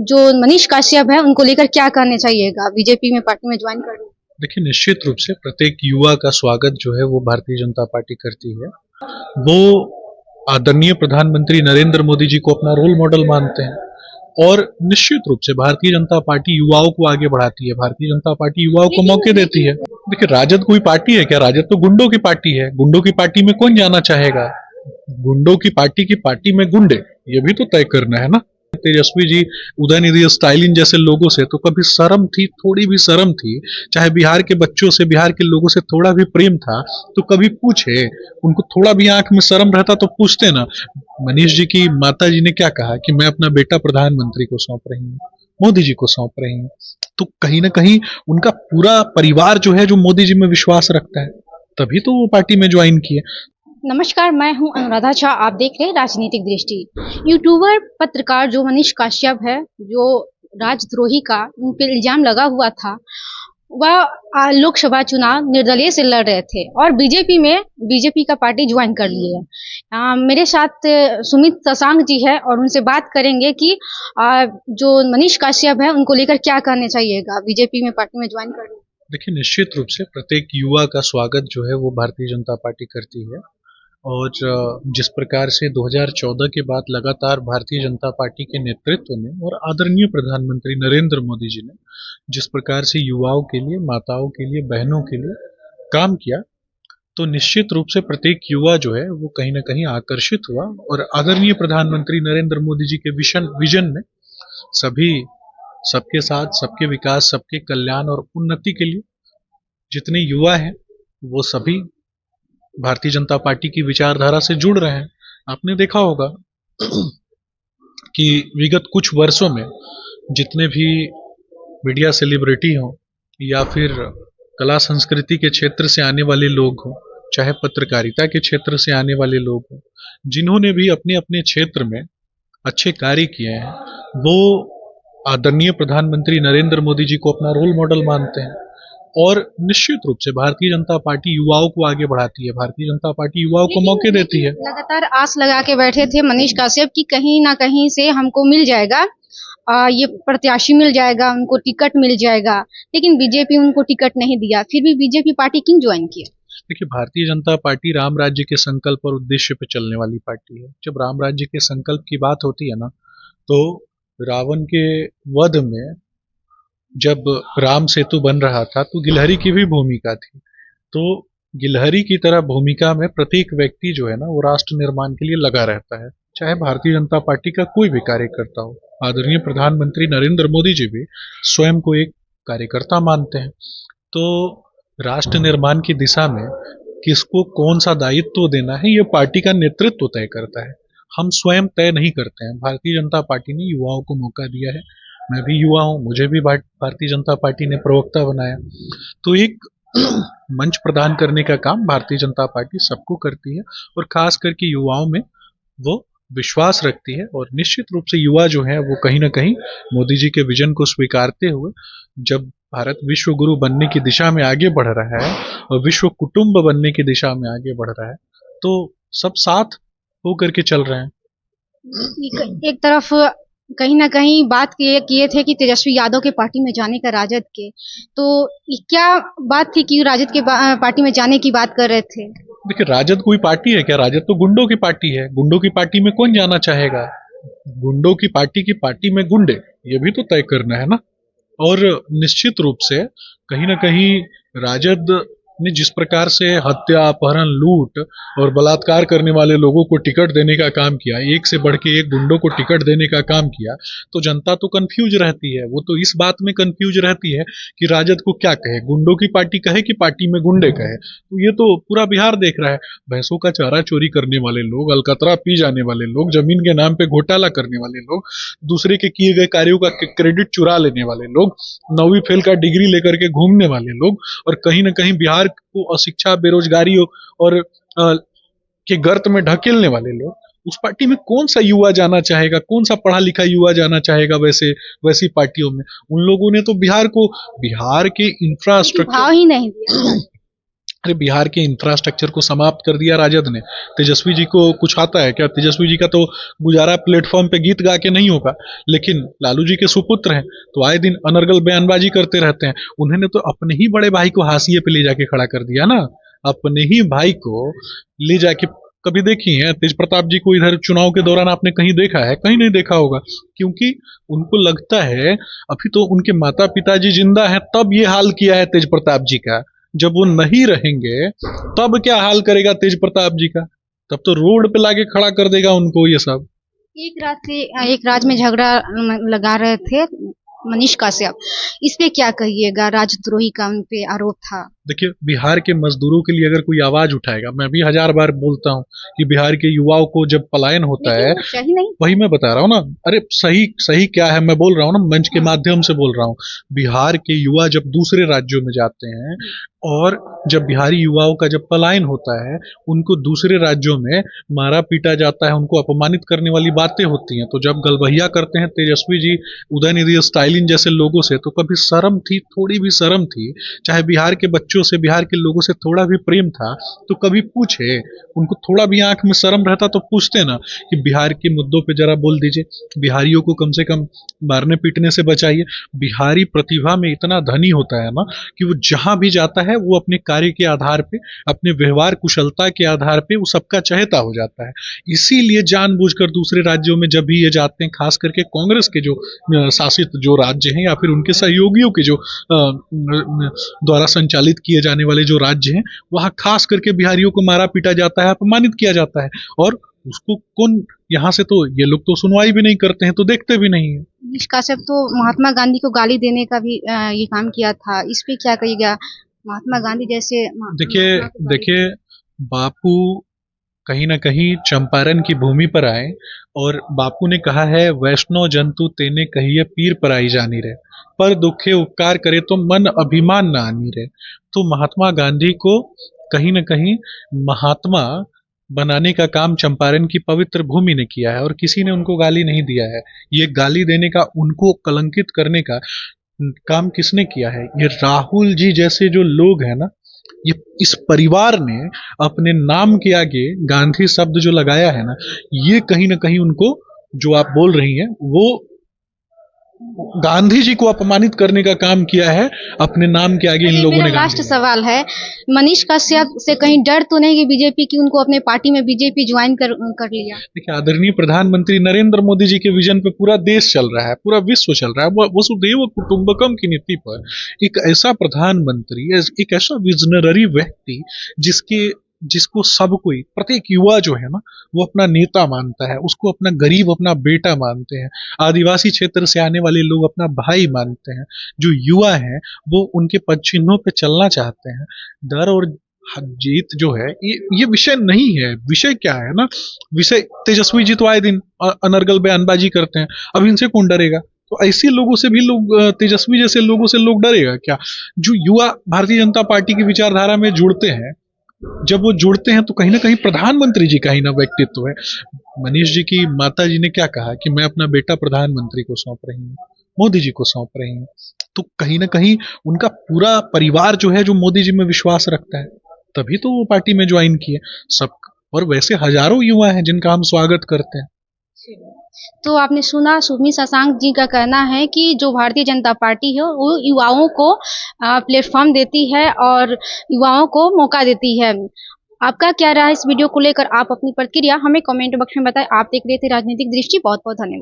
जो मनीष काश्यप है उनको लेकर क्या कहना चाहिएगा, बीजेपी में पार्टी में ज्वाइन कर? देखिए, निश्चित रूप से प्रत्येक युवा का स्वागत जो है वो भारतीय जनता पार्टी करती है। वो आदरणीय प्रधानमंत्री नरेंद्र मोदी जी को अपना रोल मॉडल मानते हैं और निश्चित रूप से भारतीय जनता पार्टी युवाओं को आगे बढ़ाती है। भारतीय जनता पार्टी युवाओं को मौके देती है। देखिए, राजद कोई पार्टी है क्या? राजद तो गुंडों की पार्टी है। गुंडों की पार्टी में कौन जाना चाहेगा? गुंडों की पार्टी में गुंडे, ये भी तो तय करना है ना। तेजस्वी जी, उदयनिधि स्टालिन जैसे लोगों से तो कभी शर्म थी, थोड़ी भी शर्म थी। चाहे बिहार के बच्चों से, बिहार के लोगों से थोड़ा भी प्रेम था तो कभी पूछे। उनको थोड़ा भी आंख में शर्म रहता तो पूछते ना। मनीष जी की माता जी ने क्या कहा कि मैं अपना बेटा प्रधानमंत्री को सौंप रही हूँ, मोदी जी को सौंप रही हूँ। तो कहीं ना कहीं उनका पूरा परिवार जो है जो मोदी जी में विश्वास रखता है, तभी तो वो पार्टी में ज्वाइन किए। नमस्कार, मैं हूं अनुराधा झा। आप देख रहे हैं राजनीतिक दृष्टि। यूट्यूबर पत्रकार जो मनीष काश्यप है, जो राजद्रोही का उन पर इल्जाम लगा हुआ था, वह लोकसभा चुनाव निर्दलीय से लड़ रहे थे और बीजेपी का पार्टी ज्वाइन कर लिए है। मेरे साथ सुमित शशांक जी है और उनसे बात करेंगे कि जो मनीष काश्यप है उनको लेकर क्या कहना चाहिएगा, बीजेपी में पार्टी में ज्वाइन कर लिए। देखिए, निश्चित रूप से प्रत्येक युवा का स्वागत जो है वो भारतीय जनता पार्टी करती है और जिस प्रकार से 2014 के बाद लगातार भारतीय जनता पार्टी के नेतृत्व में और आदरणीय प्रधानमंत्री नरेंद्र मोदी जी ने जिस प्रकार से युवाओं के लिए, माताओं के लिए, बहनों के लिए काम किया, तो निश्चित रूप से प्रत्येक युवा जो है वो कहीं ना कहीं आकर्षित हुआ और आदरणीय प्रधानमंत्री नरेंद्र मोदी जी के विजन में सभी, सबके साथ, सबके विकास, सबके कल्याण और उन्नति के लिए जितने युवा हैं वो सभी भारतीय जनता पार्टी की विचारधारा से जुड़ रहे हैं। आपने देखा होगा कि विगत कुछ वर्षों में जितने भी मीडिया सेलिब्रिटी हों या फिर कला संस्कृति के क्षेत्र से आने वाले लोग हों, चाहे पत्रकारिता के क्षेत्र से आने वाले लोग हों, जिन्होंने भी अपने अपने क्षेत्र में अच्छे कार्य किए हैं, वो आदरणीय प्रधानमंत्री नरेंद्र मोदी जी को अपना रोल मॉडल मानते हैं और निश्चित रूप से भारतीय जनता पार्टी युवाओं को आगे बढ़ाती है। भारतीय जनता पार्टी युवाओं को मौके देती है। लगातार आस लगा के बैठे थे मनीष काश्यप की कहीं ना कहीं से हमको मिल जाएगा, ये प्रत्याशी मिल जाएगा, उनको टिकट मिल जाएगा, लेकिन बीजेपी उनको टिकट नहीं दिया। फिर भी बीजेपी पार्टी क्यों ज्वाइन किया? देखिए, भारतीय जनता पार्टी राम राज्य के संकल्प और उद्देश्य पे चलने वाली पार्टी है। जब राम राज्य के संकल्प की बात होती है ना, तो रावण के वध में जब राम सेतु बन रहा था तो गिलहरी की भी भूमिका थी। तो गिलहरी की तरह भूमिका में प्रत्येक व्यक्ति जो है ना वो राष्ट्र निर्माण के लिए लगा रहता है, चाहे भारतीय जनता पार्टी का कोई भी कार्यकर्ता हो। आदरणीय प्रधानमंत्री नरेंद्र मोदी जी भी स्वयं को एक कार्यकर्ता मानते हैं। तो राष्ट्र निर्माण की दिशा में किसको कौन सा दायित्व देना है ये पार्टी का नेतृत्व तय करता है, हम स्वयं तय नहीं करते हैं। भारतीय जनता पार्टी ने युवाओं को मौका दिया है। मैं भी युवा हूँ, मुझे भी भारतीय जनता पार्टी ने प्रवक्ता बनाया। तो एक मंच प्रदान करने का काम भारतीय जनता पार्टी सबको करती है और खास करके युवाओं में वो विश्वास रखती है। और निश्चित रूप से युवा जो है वो कहीं ना कहीं मोदी जी के विजन को स्वीकारते हुए, जब भारत विश्व गुरु बनने की दिशा में आगे बढ़ रहा है और विश्व कुटुंब बनने की दिशा में आगे बढ़ रहा है, तो सब साथ होकर के चल रहे हैं। एक तरफ कहीं ना कहीं बात किए थे कि तेजस्वी यादव के पार्टी में जाने का, राजद के, तो क्या बात थी कि राजद के पार्टी में जाने की बात कर रहे थे? देखिए, राजद कोई पार्टी है क्या? राजद तो गुंडों की पार्टी है। गुंडों की पार्टी में कौन जाना चाहेगा? गुंडों की पार्टी में गुंडे, ये भी तो तय करना है ना। और निश्चित रूप से कहीं ना कहीं राजद ने जिस प्रकार से हत्या, अपहरण, लूट और बलात्कार करने वाले लोगों को टिकट देने का काम किया, एक से बढ़ के एक गुंडों को टिकट देने का काम किया, तो जनता तो कंफ्यूज रहती है। वो तो इस बात में कंफ्यूज रहती है कि राजद को क्या कहे, गुंडों की पार्टी कहे कि पार्टी में गुंडे कहे। तो ये तो पूरा बिहार देख रहा है। भैंसों का चारा चोरी करने वाले लोग, अलकतरा पी जाने वाले लोग, जमीन के नाम पे घोटाला करने वाले लोग, दूसरे के किए गए कार्यों का क्रेडिट चुरा लेने वाले लोग, 9वीं फेल का डिग्री लेकर के घूमने वाले लोग और कहीं ना कहीं बिहार को अशिक्षा, बेरोजगारी और के गर्त में ढकेलने वाले लोग, उस पार्टी में कौन सा युवा जाना चाहेगा? कौन सा पढ़ा लिखा युवा जाना चाहेगा वैसी पार्टियों में? उन लोगों ने तो बिहार के इंफ्रास्ट्रक्चर भाव ही नहीं दिया। अरे बिहार के इंफ्रास्ट्रक्चर को समाप्त कर दिया राजद ने। तेजस्वी जी को कुछ आता है क्या? तेजस्वी जी का तो गुजारा प्लेटफॉर्म पे गीत गा के नहीं होगा, लेकिन लालू जी के सुपुत्र हैं तो आए दिन अनर्गल बयानबाजी करते रहते हैं। उन्होंने तो अपने ही बड़े भाई को हाशिए पे ले जाके खड़ा कर दिया ना, अपने ही भाई को ले जाके। कभी देखी है तेज प्रताप जी को इधर चुनाव के दौरान आपने कहीं देखा है? कहीं नहीं देखा होगा, क्योंकि उनको लगता है अभी तो उनके माता पिताजी जिंदा हैं तब ये हाल किया है तेज प्रताप जी का। जब वो नहीं रहेंगे तब क्या हाल करेगा तेज प्रताप जी का? तब तो रोड पे लाके खड़ा कर देगा उनको ये सब। एक राज्य में झगड़ा लगा रहे थे मनीष काश्यप, इस पे क्या कहिएगा? राजद्रोही का उन पे आरोप था। देखिए, बिहार के मजदूरों के लिए अगर कोई आवाज उठाएगा, मैं भी 1000 बार बोलता हूँ कि बिहार के युवाओं को जब पलायन होता है, सही नहीं, वही मैं बता रहा हूँ ना। अरे सही सही क्या है, मैं बोल रहा हूँ ना, मंच के माध्यम से बोल रहा हूँ। बिहार के युवा जब दूसरे राज्यों में जाते हैं और जब बिहारी युवाओं का जब पलायन होता है, उनको दूसरे राज्यों में मारा पीटा जाता है, उनको अपमानित करने वाली बातें होती हैं, तो जब गलबहिया करते हैं तेजस्वी जी, उदयनिधि स्टालिन जैसे लोगों से, तो कभी शर्म थी? थोड़ी भी शर्म थी? चाहे बिहार के बच्चों से, बिहार के लोगों से थोड़ा भी प्रेम था तो कभी पूछे? उनको थोड़ा भी आंख में शर्म रहता तो पूछते ना कि बिहार के मुद्दों पे जरा बोल दीजिए, बिहारियों को कम से कम मारने पीटने से बचाइए। बिहारी प्रतिभा में इतना धनी होता है ना कि वो जहां भी जाता है वो अपने कार्य के आधार पे, अपने व्यवहार कुशलता के आधार पे वो सबका चहेता हो जाता है। इसीलिए जानबूझकर दूसरे राज्यों में जब भी ये जाते हैं, खास करके कांग्रेस के जो शासित जो राज्य हैं या फिर उनके सहयोगियों के जो द्वारा संचालित किए जाने वाले जो राज्य हैं, वहां खास करके बिहारियों को मारा पीटा जाता है, अपमानित किया जाता है। और उसको कौन, यहाँ से तो ये लोग तो सुनवाई भी नहीं करते हैं, तो देखते भी नहीं है। मनीष काश्यप तो महात्मा गांधी को गाली देने का भी ये काम किया था, इस पे क्या कहिएगा? महात्मा गांधी जैसे देखिए देखिए, बापू कहीं ना कहीं चंपारण की भूमि पर आए और बापू ने कहा है, वैष्णव जंतु तेने कहिए पीर पराई जानी रहे, पर दुखे उपकार करे तो मन अभिमान ना आनी रहे। तो महात्मा गांधी को कहीं ना कहीं महात्मा बनाने का काम चंपारण की पवित्र भूमि ने किया है और किसी ने उनको गाली नहीं दिया है। ये गाली देने का, उनको कलंकित करने का काम किसने किया है? ये राहुल जी जैसे जो लोग हैं ना, ये इस परिवार ने अपने नाम के आगे गांधी शब्द जो लगाया है ना, ये कहीं ना कहीं उनको, जो आप बोल रही हैं, वो गांधी जी को अपमानित करने का काम किया है अपने नाम के आगे इन लोगों ने। लास्ट सवाल है, मनीष काश्यप से कहीं डर तो नहीं कि बीजेपी की उनको अपने पार्टी में बीजेपी ज्वाइन कर लिया? देखिए, आदरणीय प्रधानमंत्री नरेंद्र मोदी जी के विजन पे पूरा देश चल रहा है, पूरा विश्व चल रहा है। वसुधैव कुटुंबकम की नीति पर एक ऐसा प्रधानमंत्री, एक ऐसा विजनरी व्यक्ति जिसको सब कोई, प्रत्येक युवा जो है ना, वो अपना नेता मानता है, उसको अपना गरीब अपना बेटा मानते हैं, आदिवासी क्षेत्र से आने वाले लोग अपना भाई मानते हैं। जो युवा हैं वो उनके पद चिन्हों पे चलना चाहते हैं। डर और जीत जो है ये विषय नहीं है। विषय क्या है ना, विषय तेजस्वी जी तो आए दिन अनर्गल बयानबाजी करते हैं, अब इनसे कौन डरेगा? तो ऐसे लोगों से भी लोग, तेजस्वी जैसे लोगों से लोग डरेगा क्या? जो युवा भारतीय जनता पार्टी की विचारधारा में जुड़ते हैं, जब वो जुड़ते हैं तो कहीं ना कहीं प्रधानमंत्री जी का ही ना व्यक्तित्व है। मनीष जी की माता जी ने क्या कहा कि मैं अपना बेटा प्रधानमंत्री को सौंप रही हूँ, मोदी जी को सौंप रही हूँ। तो कहीं ना कहीं उनका पूरा परिवार जो है, जो मोदी जी में विश्वास रखता है, तभी तो वो पार्टी में ज्वाइन किए सब। और वैसे हजारों युवा हैं जिनका हम स्वागत करते हैं। तो आपने सुना, सुमी शशांक जी का कहना है कि जो भारतीय जनता पार्टी है वो युवाओं को प्लेटफॉर्म देती है और युवाओं को मौका देती है। आपका क्या राय इस वीडियो को लेकर? आप अपनी प्रतिक्रिया हमें कमेंट बॉक्स में बताएं। आप देख रहे थे राजनीतिक दृष्टि। बहुत बहुत धन्यवाद।